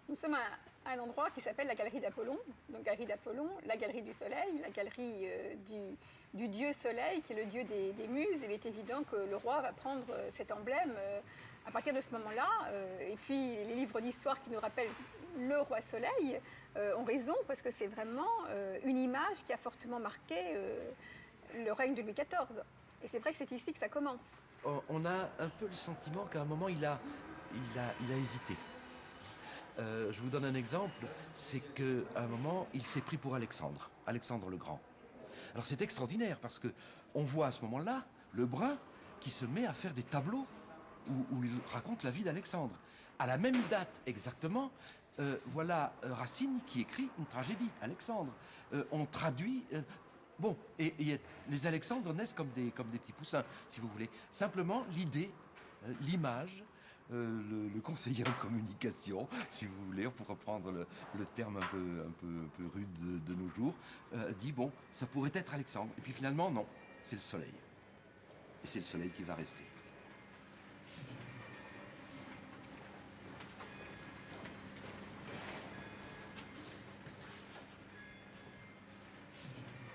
Nous sommes à un endroit qui s'appelle la galerie d'Apollon. Donc galerie d'Apollon, la galerie du soleil, la galerie du dieu soleil, qui est le dieu des muses. Il est évident que le roi va prendre cet emblème à partir de ce moment-là. Et puis les livres d'histoire qui nous rappellent le roi soleil ont raison, parce que c'est vraiment une image qui a fortement marqué le règne de Louis XIV. Et c'est vrai que c'est ici que ça commence. On a un peu le sentiment qu'à un moment, il a hésité. Je vous donne un exemple, c'est qu'à un moment, il s'est pris pour Alexandre le Grand. Alors c'est extraordinaire parce que on voit à ce moment-là le brun qui se met à faire des tableaux où il raconte la vie d'Alexandre. À la même date exactement, voilà Racine qui écrit une tragédie, Alexandre. On traduit... bon, et les Alexandres naissent comme des petits poussins, si vous voulez. Simplement, l'idée, l'image, le conseiller en communication, si vous voulez, pour reprendre le terme un peu rude de nos jours, dit, bon, ça pourrait être Alexandre. Et puis finalement, non, c'est le soleil. Et c'est le soleil qui va rester.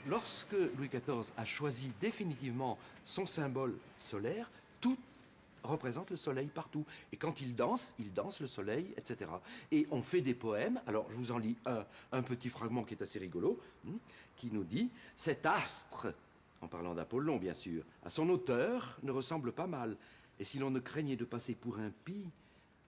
Lorsque Louis XIV a choisi définitivement son symbole solaire, tout représente le soleil partout. Et quand il danse le soleil, etc. Et on fait des poèmes. Alors, je vous en lis un petit fragment qui est assez rigolo, qui nous dit « Cet astre, en parlant d'Apollon, bien sûr, à son auteur ne ressemble pas mal. Et si l'on ne craignait de passer pour impie,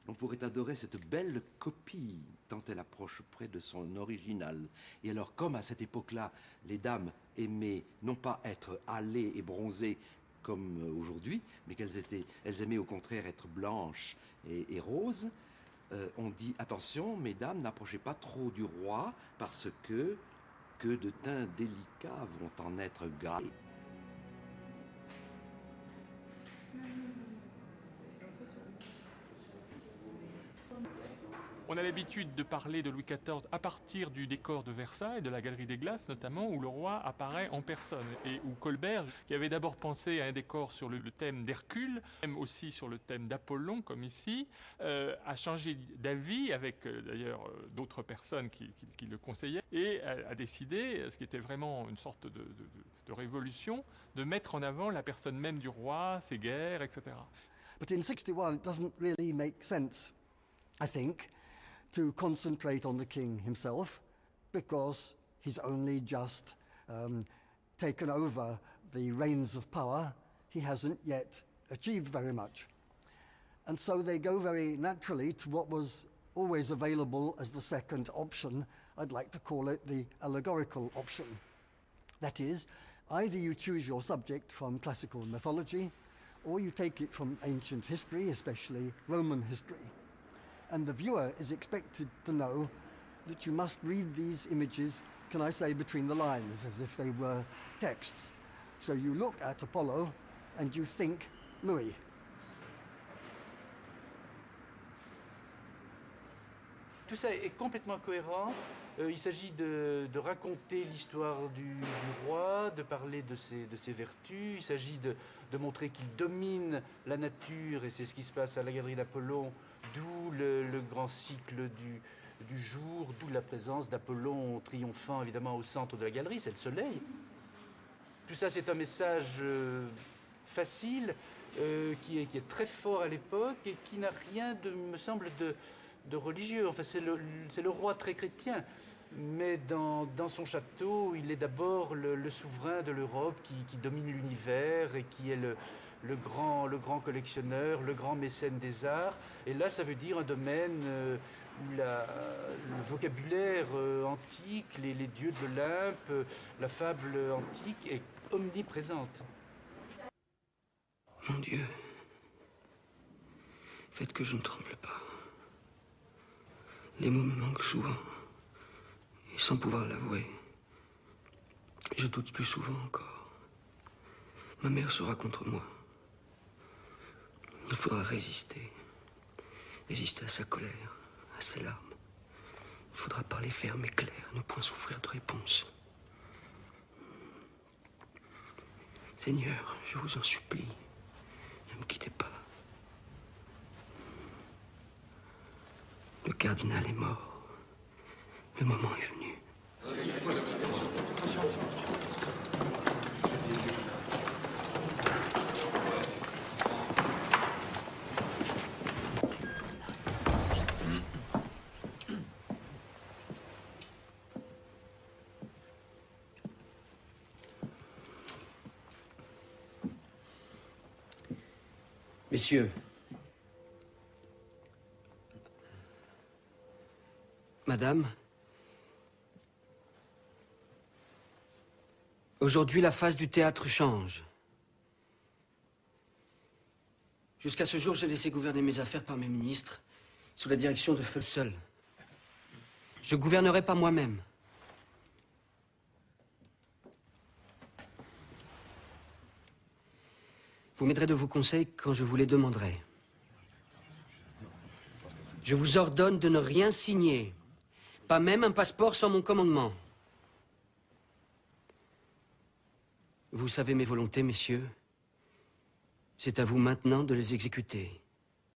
on pourrait adorer cette belle copie, tant elle approche près de son original. Et alors, comme à cette époque-là, les dames aimaient non pas être hâlées et bronzées comme aujourd'hui, mais elles aimaient au contraire être blanches et roses, on dit, attention, mesdames, n'approchez pas trop du roi, parce que de teints délicats vont en être gravés. On a l'habitude de parler de Louis XIV à partir du décor de Versailles, de la Galerie des Glaces notamment, où le roi apparaît en personne. Et où Colbert, qui avait d'abord pensé à un décor sur le thème d'Hercule, même aussi sur le thème d'Apollon, comme ici, a changé d'avis, avec d'ailleurs d'autres personnes qui le conseillaient, et a décidé, ce qui était vraiment une sorte de révolution, de mettre en avant la personne même du roi, ses guerres, etc. But in 61, it doesn't really make sense, I think, to concentrate on the king himself, because he's only just taken over the reins of power. He hasn't yet achieved very much. And so they go very naturally to what was always available as the second option. I'd like to call it the allegorical option. That is, either you choose your subject from classical mythology, or you take it from ancient history, especially Roman history. And the viewer is expected to know that you must read these images, can I say, between the lines, as if they were texts. So you look at Apollo and you think Louis. Tout ça est complètement cohérent. Il s'agit de raconter l'histoire du roi, de parler de ses vertus. Il s'agit de montrer qu'il domine la nature, et c'est ce qui se passe à la galerie d'Apollon, d'où le grand cycle du jour, d'où la présence d'Apollon triomphant évidemment au centre de la galerie, c'est le soleil. Tout ça, c'est un message facile, qui est très fort à l'époque et qui n'a rien, me semble, de religieux. Enfin, c'est le roi très chrétien, mais dans son château, il est d'abord le souverain de l'Europe qui domine l'univers et qui est le grand collectionneur, le grand mécène des arts. Et là, ça veut dire un domaine où le vocabulaire antique, les dieux de l'Olympe, la fable antique est omniprésente. Mon Dieu, faites que je ne tremble pas. Les mots me manquent souvent, et sans pouvoir l'avouer, je doute plus souvent encore. Ma mère sera contre moi. Il faudra résister à sa colère, à ses larmes. Il faudra parler ferme et clair, ne point souffrir de réponse. Seigneur, je vous en supplie, ne me quittez pas. Le cardinal est mort. Le moment est venu. Messieurs, Madame, aujourd'hui la face du théâtre change. Jusqu'à ce jour, j'ai laissé gouverner mes affaires par mes ministres, sous la direction de feu seul. Je gouvernerai pas moi-même. Vous m'aiderez de vos conseils quand je vous les demanderai. Je vous ordonne de ne rien signer. Pas même un passeport sans mon commandement. Vous savez mes volontés, messieurs. C'est à vous maintenant de les exécuter.